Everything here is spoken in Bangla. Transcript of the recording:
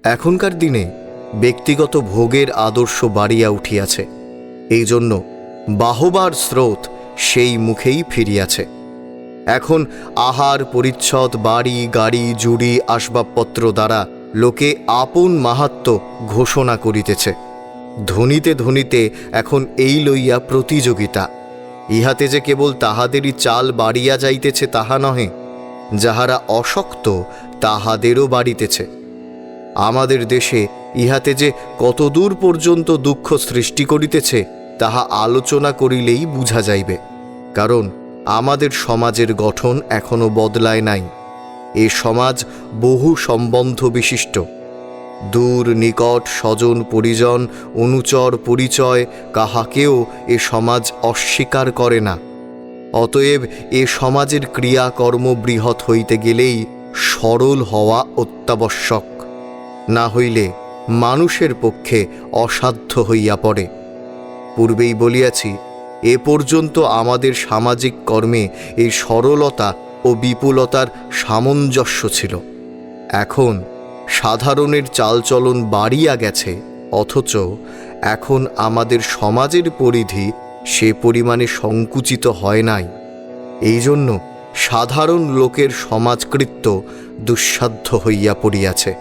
এখনকার দিনে ব্যক্তিগত ভোগের আদর্শ বাড়িয়া উঠিয়াছে, এই জন্য বাহবার স্রোত সেই মুখেই ফিরিয়াছে। এখন আহার পরিচ্ছদ, বাড়ি গাড়ি জুড়ি আসবাবপত্র দ্বারা লোকে আপন মাহাত্ম্য ঘোষণা করিতেছে। ধনীতে ধনীতে এখন এই লইয়া প্রতিযোগিতা। ইহাতে যে কেবল তাহাদেরই চাল বাড়িয়া যাইতেছে তাহা নহে, যাহারা অশক্ত তাহাদেরও বাড়িতেছে। আমাদের দেশে ইহাতে যে কতদূর পর্যন্ত দুঃখ সৃষ্টি করিতেছে তাহা আলোচনা করিলেই বুঝা যাইবে। কারণ আমাদের সমাজের গঠন এখনো বদলায় নাই। এ সমাজ বহু সম্বন্ধ বিশিষ্ট। দূর নিকট স্বজন পরিজন অনুচর পরিচয় কাহাকেও এ সমাজ অস্বীকার করে না। অতএব এ সমাজের ক্রিয়াকর্ম বৃহৎ হইতে গেলেই সরল হওয়া অত্যাবশ্যক, না হইলে মানুষের পক্ষে অসাধ্য হইয়া পড়ে। পূর্বেই বলিয়াছি, এ পর্যন্ত আমাদের সামাজিক কর্মে এই সরলতা ও বিপুলতার সামঞ্জস্য ছিল। এখন সাধারণের চালচলন বাড়িয়া গেছে, অথচ এখন আমাদের সমাজের পরিধি সে পরিমাণে সংকুচিত হয় নাই। এই জন্য সাধারণ লোকের সমাজকৃত্য দুঃসাধ্য হইয়া পড়িয়াছে।